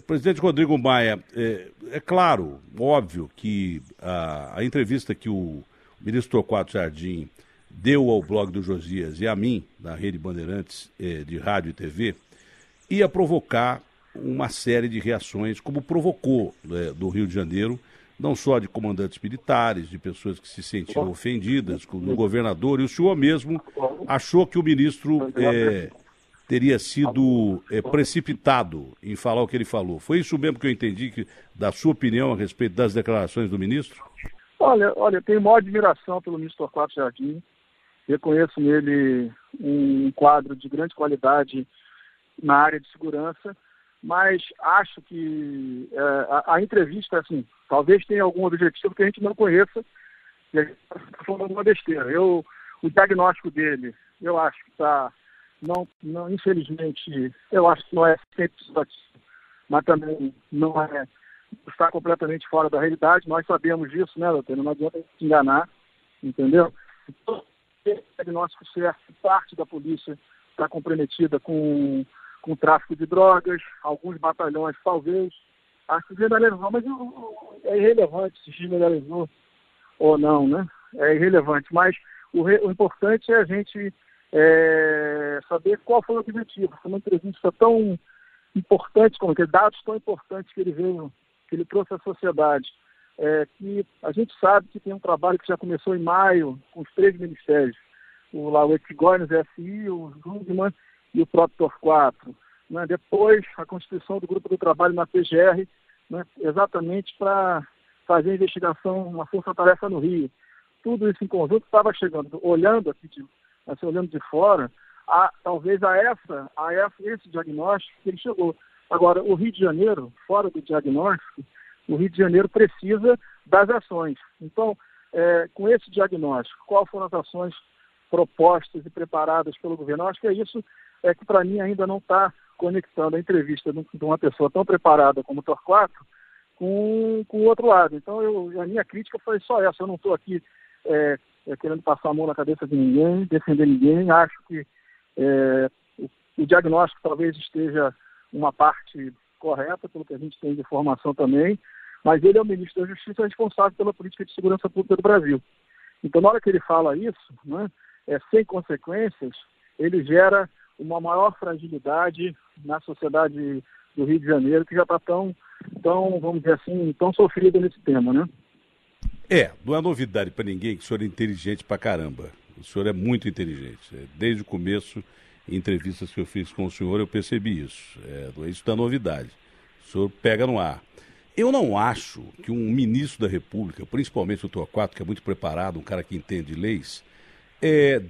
Presidente Rodrigo Maia, é claro, óbvio que a entrevista que o ministro Torquato Jardim deu ao blog do Josias e a mim, na Rede Bandeirantes de rádio e TV, ia provocar uma série de reações, como provocou do Rio de Janeiro, não só de comandantes militares, de pessoas que se sentiram ofendidas, como o governador, e o senhor mesmo achou que o ministro teria sido precipitado em falar o que ele falou. Foi isso mesmo que eu entendi, da sua opinião a respeito das declarações do ministro? Olha, eu tenho maior admiração pelo ministro Torquato Jardim. Reconheço nele um quadro de grande qualidade na área de segurança, mas acho que a entrevista, assim, talvez tenha algum objetivo que a gente não conheça, e a gente está falando uma besteira. O diagnóstico dele, eu acho que está, não, infelizmente, eu acho que não é 100%, mas também não está completamente fora da realidade. Nós sabemos disso, né, doutor? Não adianta se enganar, entendeu? Então, o diagnóstico certo, parte da polícia está comprometida com tráfico de drogas, alguns batalhões talvez, acho que generalizou, mas é irrelevante se generalizou ou não, né? É irrelevante, mas o importante é a gente saber qual foi o objetivo. Foi uma entrevista tão importante, como que dados tão importantes que ele trouxe à sociedade, que a gente sabe que tem um trabalho que já começou em maio com os 3 ministérios, o Epigônios, SI, o Jungmann e o próprio Torquato, né? Depois a constituição do grupo do trabalho na PGR, né? Exatamente para fazer a investigação, uma força-tarefa no Rio. Tudo isso em conjunto estava chegando, olhando de fora, talvez a esse diagnóstico que ele chegou. Agora, o Rio de Janeiro, fora do diagnóstico, o Rio de Janeiro precisa das ações. Então, com esse diagnóstico, quais foram as ações propostas e preparadas pelo governo? Eu acho que é isso que, para mim, ainda não está conectando a entrevista de uma pessoa tão preparada como o Torquato com o outro lado. Então, a minha crítica foi só essa. Eu não estou aqui querendo passar a mão na cabeça de ninguém, defender ninguém. Acho que o diagnóstico talvez esteja uma parte correta, pelo que a gente tem de informação também, mas ele é o ministro da Justiça responsável pela política de segurança pública do Brasil. Então, na hora que ele fala isso, né, sem consequências, ele gera uma maior fragilidade na sociedade do Rio de Janeiro, que já está tão, vamos dizer assim, tão sofrida nesse tema, né? Não é novidade para ninguém que o senhor é inteligente pra caramba. O senhor é muito inteligente. Desde o começo, em entrevistas que eu fiz com o senhor, eu percebi isso. Isso não é novidade. O senhor pega no ar. Eu não acho que um ministro da República, principalmente o Torquato, que é muito preparado, um cara que entende leis,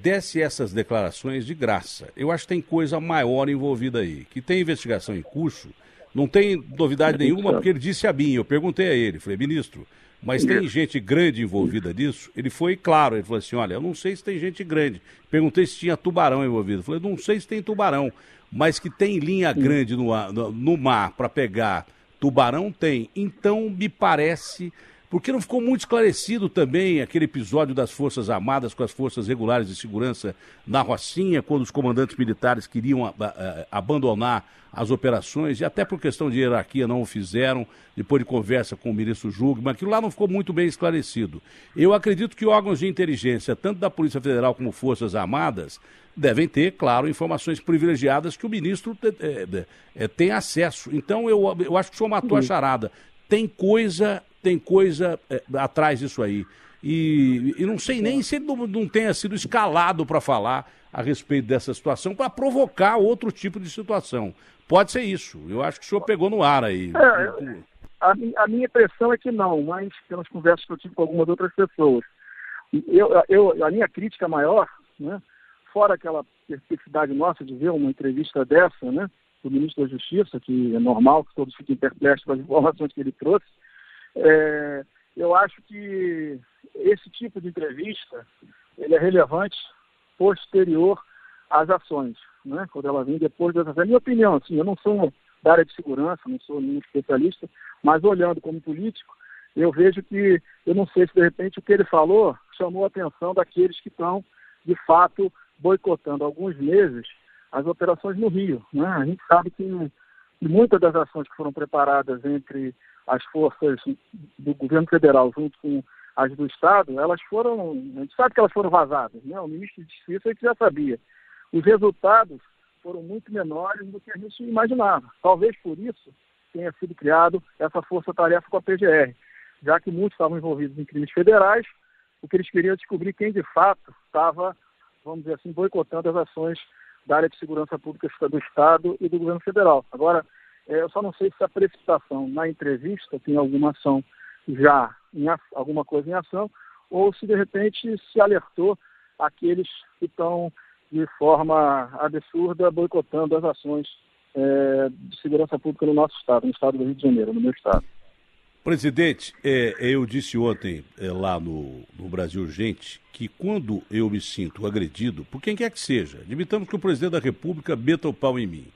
desse essas declarações de graça. Eu acho que tem coisa maior envolvida aí. Que tem investigação em curso, não tem novidade nenhuma, porque ele disse a mim, eu perguntei a ele, falei, ministro, mas tem gente grande envolvida nisso? Ele foi claro, ele falou assim, olha, eu não sei se tem gente grande. Perguntei se tinha tubarão envolvido. Falei, não sei se tem tubarão, mas que tem linha grande no mar para pegar tubarão, tem. Então, me parece... Porque não ficou muito esclarecido também aquele episódio das Forças Armadas com as Forças Regulares de Segurança na Rocinha, quando os comandantes militares queriam abandonar as operações, e até por questão de hierarquia não o fizeram, depois de conversa com o ministro Jungmann, aquilo lá não ficou muito bem esclarecido. Eu acredito que órgãos de inteligência, tanto da Polícia Federal como Forças Armadas, devem ter, claro, informações privilegiadas que o ministro tem acesso. Então, eu acho que o senhor matou a charada. Tem coisa atrás disso aí. E não sei nem se ele não tenha sido escalado para falar a respeito dessa situação, para provocar outro tipo de situação. Pode ser isso. Eu acho que o senhor pegou no ar aí. A minha impressão é que não, mas pelas conversas que eu tive com algumas outras pessoas. A minha crítica maior, né, fora aquela perplexidade nossa de ver uma entrevista dessa, né, do ministro da Justiça, que é normal que todos fiquem perplexos com as informações que ele trouxe, eu acho que esse tipo de entrevista ele é relevante posterior às ações, né? Quando ela vem depois das ações. É minha opinião, assim, eu não sou da área de segurança, não sou nenhum especialista, mas olhando como político, eu vejo que, eu não sei se de repente o que ele falou chamou a atenção daqueles que estão, de fato, boicotando há alguns meses as operações no Rio, né? A gente sabe que que muitas das ações que foram preparadas entre as forças do governo federal junto com as do Estado, elas foram, a gente sabe que elas foram vazadas, né? O ministro de Justiça já sabia. Os resultados foram muito menores do que a gente imaginava. Talvez por isso tenha sido criado essa força-tarefa com a PGR, já que muitos estavam envolvidos em crimes federais, o que eles queriam descobrir quem de fato estava, vamos dizer assim, boicotando as ações da área de segurança pública do Estado e do governo federal. Agora, eu só não sei se a precipitação na entrevista tem alguma ação já, alguma coisa em ação, ou se de repente se alertou aqueles que estão de forma absurda boicotando as ações de segurança pública no nosso Estado, no Estado do Rio de Janeiro, no meu Estado. Presidente, eu disse ontem lá no Brasil Urgente que quando eu me sinto agredido, por quem quer que seja, admitamos que o presidente da República meta o pau em mim,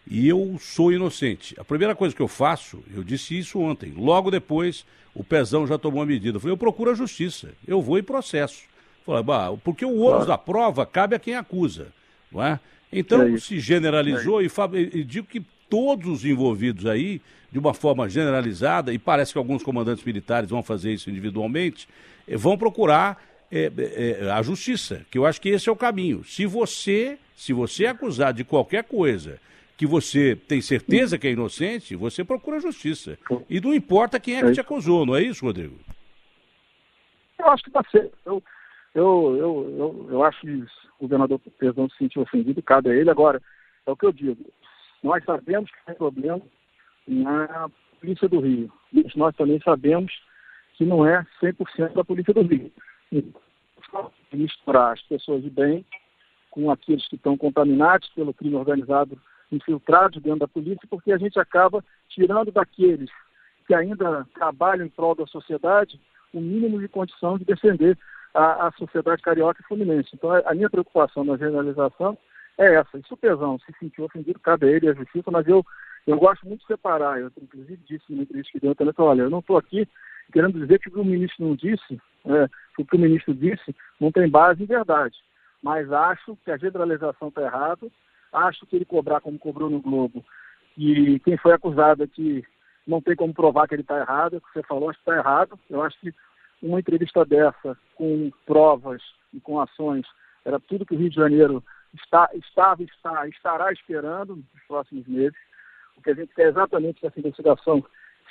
e eu sou inocente. A primeira coisa que eu faço, eu disse isso ontem, logo depois o Pezão já tomou a medida. Eu falei, eu procuro a justiça, eu vou em processo. Falei, porque o ônus da prova cabe a quem acusa, não é? Então se generalizou e digo que todos os envolvidos aí, de uma forma generalizada, e parece que alguns comandantes militares vão fazer isso individualmente, vão procurar a justiça, que eu acho que esse é o caminho. Se você é acusado de qualquer coisa que você tem certeza que é inocente, você procura a justiça. E não importa quem é que te acusou, não é isso, Rodrigo? Eu acho que está certo. Eu acho que o governador Pezão se sentiu ofendido, cabe a ele. Agora, é o que eu digo, nós sabemos que tem problema na Polícia do Rio, mas nós também sabemos que não é 100% da Polícia do Rio. Então, misturar as pessoas de bem com aqueles que estão contaminados pelo crime organizado, infiltrados dentro da polícia, porque a gente acaba tirando daqueles que ainda trabalham em prol da sociedade o mínimo de condição de defender a sociedade carioca e fluminense. Então, a minha preocupação na generalização é essa. E se o Pezão se sentiu ofendido, cabe a ele a justiça, mas eu gosto muito de separar. Eu, inclusive, disse numa entrevista que deu também, olha, eu não estou aqui querendo dizer que o que o ministro não disse, o que o ministro disse não tem base em verdade. Mas acho que a generalização está errada, acho que ele cobrar como cobrou no Globo, e quem foi acusado é que não tem como provar que ele está errado, o que você falou, acho que está errado. Eu acho que uma entrevista dessa, com provas e com ações, era tudo que o Rio de Janeiro estará esperando nos próximos meses. O que a gente quer exatamente que essa investigação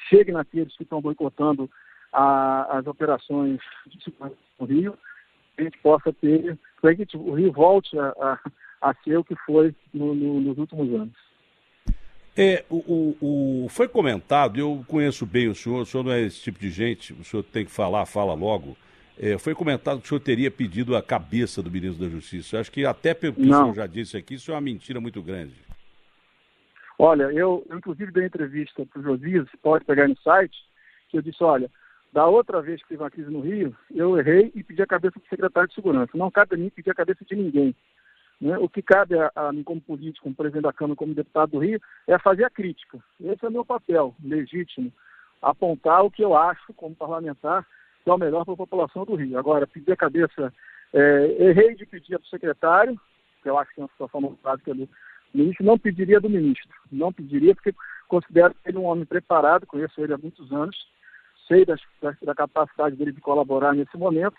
chegue naqueles que estão boicotando as operações de segurança no Rio, que a gente possa ter, para que o Rio volte a ser o que foi nos últimos anos. Foi comentado, eu conheço bem o senhor não é esse tipo de gente, o senhor tem que falar, fala logo. Foi comentado que o senhor teria pedido a cabeça do ministro da Justiça. Eu acho que até pelo que o senhor já disse aqui, isso é uma mentira muito grande. Olha, eu inclusive dei entrevista para o Josias, pode pegar no site, que eu disse, olha, da outra vez que teve uma crise no Rio, eu errei e pedi a cabeça do secretário de Segurança. Não cabe a mim pedir a cabeça de ninguém. Né? O que cabe a mim como político, como presidente da Câmara, como deputado do Rio, é fazer a crítica. Esse é o meu papel legítimo, apontar o que eu acho, como parlamentar, que é o melhor para a população do Rio. Agora, pedir a cabeça, errei de pedir para o secretário, que eu acho que é uma situação básica do ministro, não pediria do ministro. Não pediria, porque considero ele um homem preparado, conheço ele há muitos anos, sei da capacidade dele de colaborar nesse momento,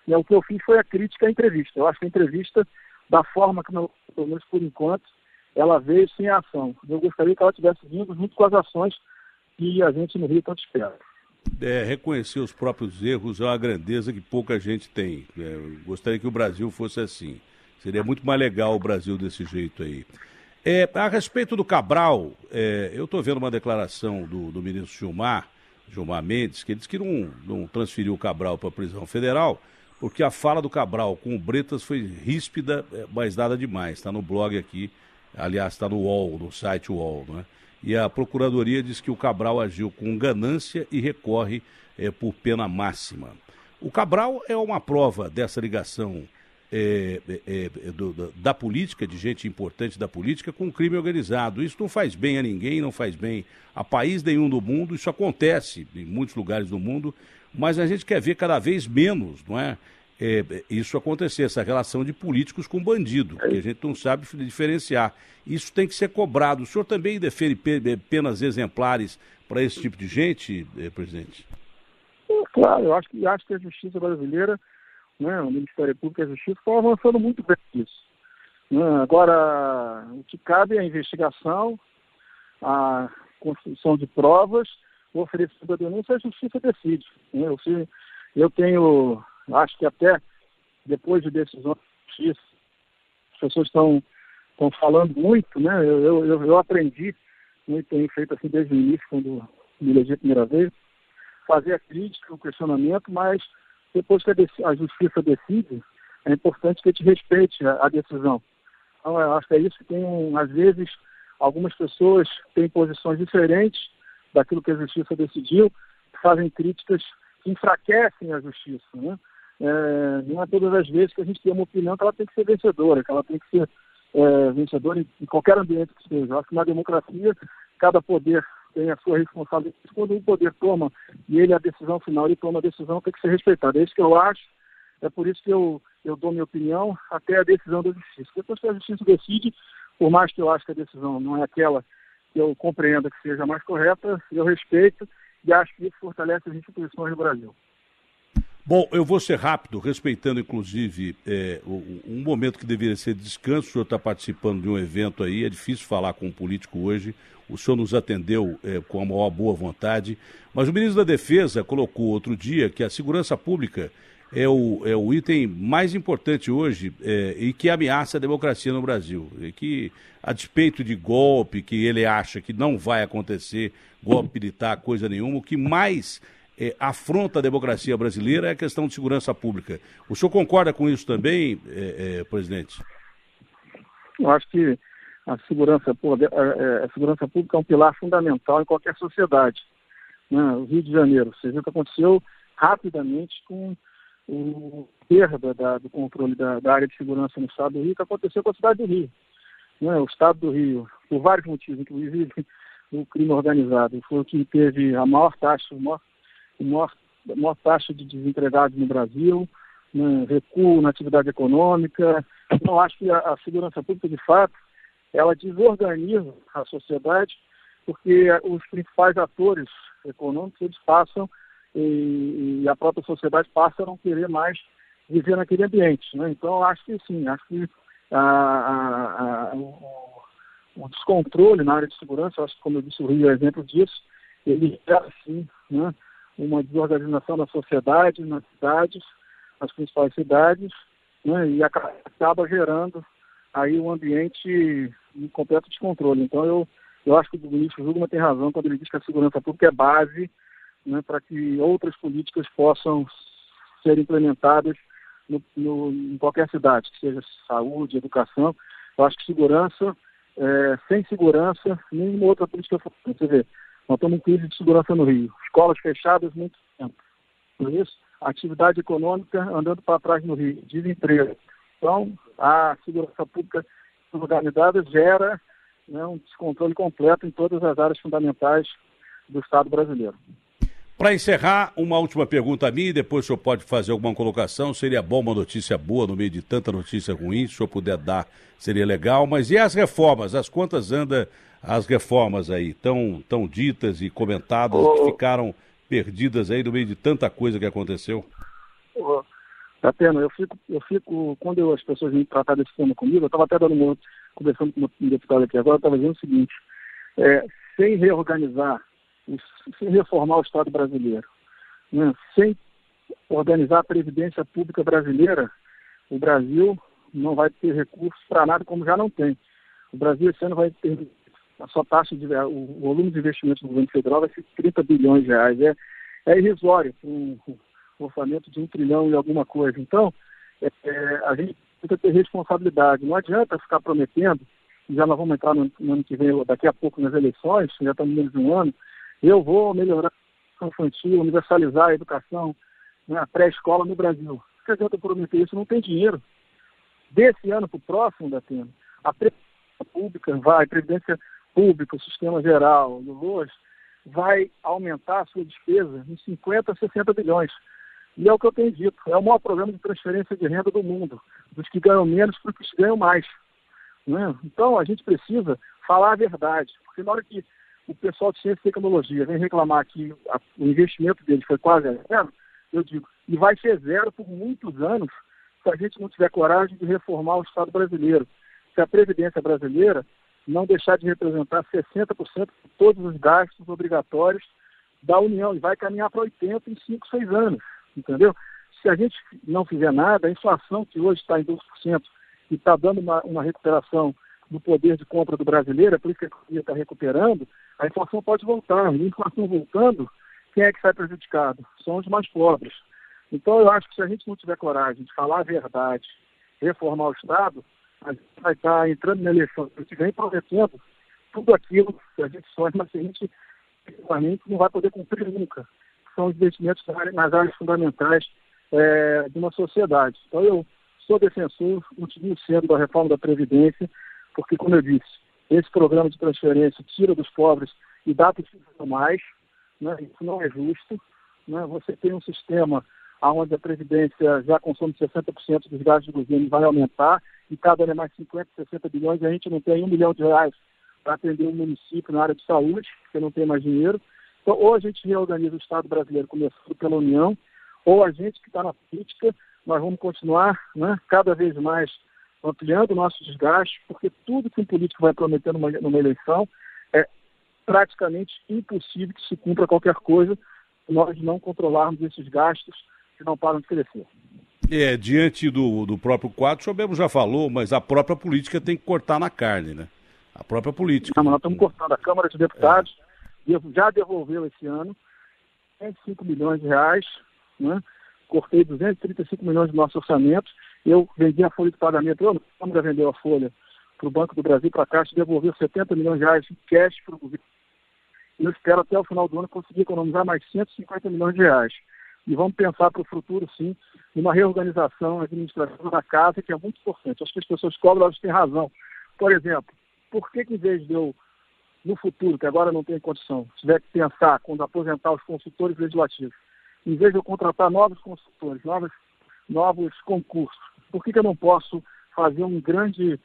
e o que eu fiz foi a crítica à entrevista. Eu acho que a entrevista, da forma que, pelo menos por enquanto, ela veio sem ação. Eu gostaria que ela tivesse vindo junto com as ações que a gente no Rio tanto espera. Reconhecer os próprios erros é uma grandeza que pouca gente tem. Gostaria que o Brasil fosse assim. Seria muito mais legal o Brasil desse jeito aí. A respeito do Cabral, eu estou vendo uma declaração do ministro Gilmar Mendes, que ele disse que não transferiu o Cabral para a prisão federal, porque a fala do Cabral com o Bretas foi ríspida, mas nada demais. Está no blog aqui, aliás, está no UOL, no site UOL, né? E a Procuradoria diz que o Cabral agiu com ganância e recorre por pena máxima. O Cabral é uma prova dessa ligação da política, de gente importante da política, com o crime organizado. Isso não faz bem a ninguém, não faz bem a país nenhum do mundo. Isso acontece em muitos lugares do mundo, mas a gente quer ver cada vez menos, não é? isso acontecer, essa relação de políticos com bandido, que a gente não sabe diferenciar. Isso tem que ser cobrado. O senhor também defende penas exemplares para esse tipo de gente, presidente? Claro, eu acho que a justiça brasileira, né, o Ministério Público e a Justiça estão avançando muito bem nisso. Agora, o que cabe é a investigação, a construção de provas, o oferecimento da denúncia, a justiça decide. Acho que até depois de decisão da justiça, as pessoas estão falando muito, né? Eu aprendi, e tenho feito assim desde o início, quando me elegi a primeira vez, fazer a crítica, o questionamento, mas depois que a justiça decide, é importante que a gente respeite a decisão. Então, eu acho que é isso que às vezes, algumas pessoas têm posições diferentes daquilo que a justiça decidiu, fazem críticas que enfraquecem a justiça, né? Não é todas as vezes que a gente tem uma opinião que ela tem que ser vencedora, que ela tem que ser vencedora em qualquer ambiente que seja. Eu acho que na democracia, cada poder tem a sua responsabilidade. Quando um poder toma, e ele a decisão final, ele toma a decisão, tem que ser respeitada. É isso que eu acho, é por isso que eu dou minha opinião até a decisão da justiça. Depois que a justiça decide, por mais que eu acho que a decisão não é aquela que eu compreenda que seja mais correta, eu respeito e acho que isso fortalece as instituições do Brasil. Bom, eu vou ser rápido, respeitando inclusive um momento que deveria ser de descanso. O senhor está participando de um evento aí, é difícil falar com um político hoje. O senhor nos atendeu com a maior boa vontade, mas o ministro da Defesa colocou outro dia que a segurança pública é o item mais importante hoje e que ameaça a democracia no Brasil. E que, a despeito de golpe, que ele acha que não vai acontecer, golpe militar, coisa nenhuma, o que mais afronta a democracia brasileira é a questão de segurança pública. O senhor concorda com isso também, presidente? Eu acho que a segurança pública é um pilar fundamental em qualquer sociedade. Né? O Rio de Janeiro, você viu o que aconteceu rapidamente com a perda do controle da área de segurança no estado do Rio, que aconteceu com a cidade do Rio. Né? O estado do Rio, por vários motivos, inclusive o crime organizado, foi o que teve a maior taxa de desempregados no Brasil, né? Recuo na atividade econômica. Então, acho que a segurança pública, de fato, ela desorganiza a sociedade, porque os principais atores econômicos, eles passam, e a própria sociedade passa a não querer mais viver naquele ambiente, né? Então, acho que sim, acho que o descontrole na área de segurança, acho que, como eu disse, o Rio é exemplo disso, ele gera, sim, né, uma desorganização na sociedade, nas cidades, nas principais cidades, né, e acaba gerando aí um ambiente em completo descontrole. Então, eu acho que o ministro Jungmann tem razão quando ele diz que a segurança pública é base, né, para que outras políticas possam ser implementadas em qualquer cidade, que seja saúde, educação. Eu acho que segurança, sem segurança, nenhuma outra política funciona. Você vê, nós estamos em crise de segurança no Rio, escolas fechadas muito tempo. Por isso, a atividade econômica andando para trás no Rio, desemprego. Então, a segurança pública organizada gera, né, um descontrole completo em todas as áreas fundamentais do Estado brasileiro. Para encerrar, uma última pergunta a mim, e depois o senhor pode fazer alguma colocação. Seria bom uma notícia boa no meio de tanta notícia ruim, se o senhor puder dar, seria legal. Mas e as reformas? As quantas anda as reformas aí, tão ditas e comentadas, que ficaram perdidas aí no meio de tanta coisa que aconteceu? Datena, eu fico, quando as pessoas vêm tratar desse tema comigo, eu estava até conversando com um deputado aqui agora, eu estava dizendo o seguinte, sem reorganizar, sem reformar o Estado brasileiro, né, sem organizar a Previdência Pública brasileira, o Brasil não vai ter recursos para nada, como já não tem. O Brasil esse ano vai ter a sua taxa o volume de investimentos do governo federal vai ser 30 bilhões de reais. É irrisório, um orçamento de 1 trilhão e alguma coisa. Então, a gente precisa ter responsabilidade. Não adianta ficar prometendo, já nós vamos entrar no ano que vem, daqui a pouco nas eleições, já estamos menos de um ano, eu vou melhorar a educação infantil, universalizar a educação, né, a pré-escola no Brasil. Se adianta prometer isso, não tem dinheiro. Desse ano para o próximo, Datena, a Previdência Pública, o Sistema Geral, o LOAS, vai aumentar a sua despesa em 50 a 60 bilhões. E é o que eu tenho dito, é o maior programa de transferência de renda do mundo, dos que ganham menos para os que ganham mais. Né? Então, a gente precisa falar a verdade, porque na hora que o pessoal de ciência e tecnologia vem reclamar que o investimento deles foi quase zero, eu digo, e vai ser zero por muitos anos se a gente não tiver coragem de reformar o Estado brasileiro. Se a Previdência brasileira não deixar de representar 60% de todos os gastos obrigatórios da União, e vai caminhar para 80% em 5, 6 anos, entendeu? Se a gente não fizer nada, a inflação que hoje está em 12% e está dando uma recuperação do poder de compra do brasileiro, é por isso que a economia está recuperando, a inflação pode voltar. E a inflação voltando, quem é que sai prejudicado? São os mais pobres. Então eu acho que se a gente não tiver coragem de falar a verdade, reformar o Estado, a gente vai estar entrando na eleição, a gente vem prometendo tudo aquilo que a gente sonha, mas a gente não vai poder cumprir nunca. São os investimentos nas áreas fundamentais de uma sociedade. Então eu sou defensor, continuo sendo da reforma da Previdência, porque, como eu disse, esse programa de transferência tira dos pobres e dá para os que ganham mais, né? Isso não é justo. Né? Você tem um sistema onde a Previdência já consome 60% dos gastos do governo e vai aumentar, e cada ano é mais 50, 60 bilhões, e a gente não tem R$1 milhão para atender um município na área de saúde, porque não tem mais dinheiro. Então, ou a gente reorganiza o Estado brasileiro, começando pela União, ou a gente que está na política, nós vamos continuar, né, cada vez mais ampliando o nosso desgaste, porque tudo que um político vai prometer numa eleição é praticamente impossível que se cumpra qualquer coisa se nós não controlarmos esses gastos que não param de crescer. Diante do próprio quadro, o senhor mesmo já falou, mas a própria política tem que cortar na carne, né? A própria política. Não, mas nós estamos cortando. A Câmara de Deputados já devolveu esse ano 105 milhões de reais, né? Cortei 235 milhões do nosso orçamento. Eu vendi a folha de pagamento. A Câmara vendeu a folha para o Banco do Brasil, para a Caixa, e devolveu 70 milhões de reais em cash para o governo. Eu espero até o final do ano conseguir economizar mais 150 milhões de reais. E vamos pensar para o futuro, sim, numa reorganização administrativa da casa, que é muito importante. Acho que as pessoas cobram, elas têm razão. Por exemplo, por que em vez de eu, no futuro, que agora não tenho condição, tiver que pensar quando aposentar os consultores legislativos, em vez de eu contratar novos consultores, novos concursos, por que eu não posso fazer um grande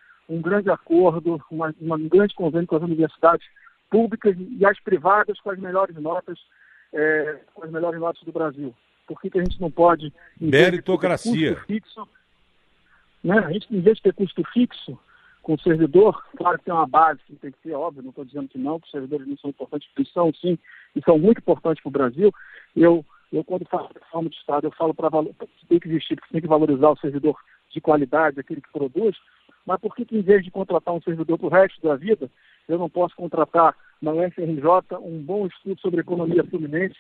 acordo, um grande convênio com as universidades públicas e as privadas com as melhores notas do Brasil? Por que a gente não pode... Meritocracia. Custo fixo, né? A gente, em vez de ter custo fixo com o servidor, claro que tem uma base que tem que ser, óbvio, não estou dizendo que não, que os servidores não são importantes, eles são sim, e são muito importantes para o Brasil. Eu quando faço reforma de Estado, eu falo que tem que existir, que tem que valorizar o servidor de qualidade, aquele que produz, mas por que em vez de contratar um servidor para o resto da vida, eu não posso contratar na UFRJ um bom estudo sobre economia fluminense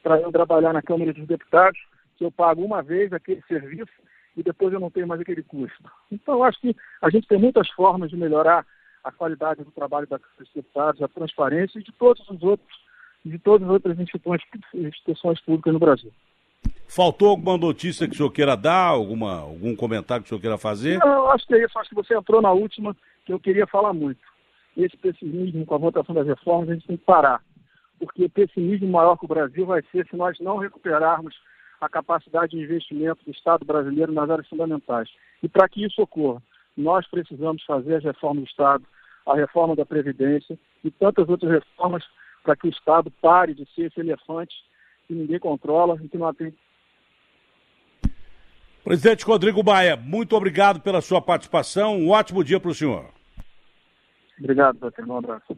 para eu trabalhar na Câmara dos Deputados, que eu pago uma vez aquele serviço e depois eu não tenho mais aquele custo. Então, eu acho que a gente tem muitas formas de melhorar a qualidade do trabalho da Câmara dos Deputados, a transparência e de todas as outras instituições públicas no Brasil. Faltou alguma notícia que o senhor queira dar, algum comentário que o senhor queira fazer? Não, eu acho que é isso. Acho que você entrou na última, que eu queria falar muito. Esse pessimismo com a votação das reformas, a gente tem que parar. Porque o pessimismo maior que o Brasil vai ser se nós não recuperarmos a capacidade de investimento do Estado brasileiro nas áreas fundamentais. E para que isso ocorra, nós precisamos fazer as reformas do Estado, a reforma da Previdência e tantas outras reformas para que o Estado pare de ser esse elefante que ninguém controla e que não atende. Presidente Rodrigo Maia, muito obrigado pela sua participação. Um ótimo dia para o senhor. Obrigado, Dr. Um abraço.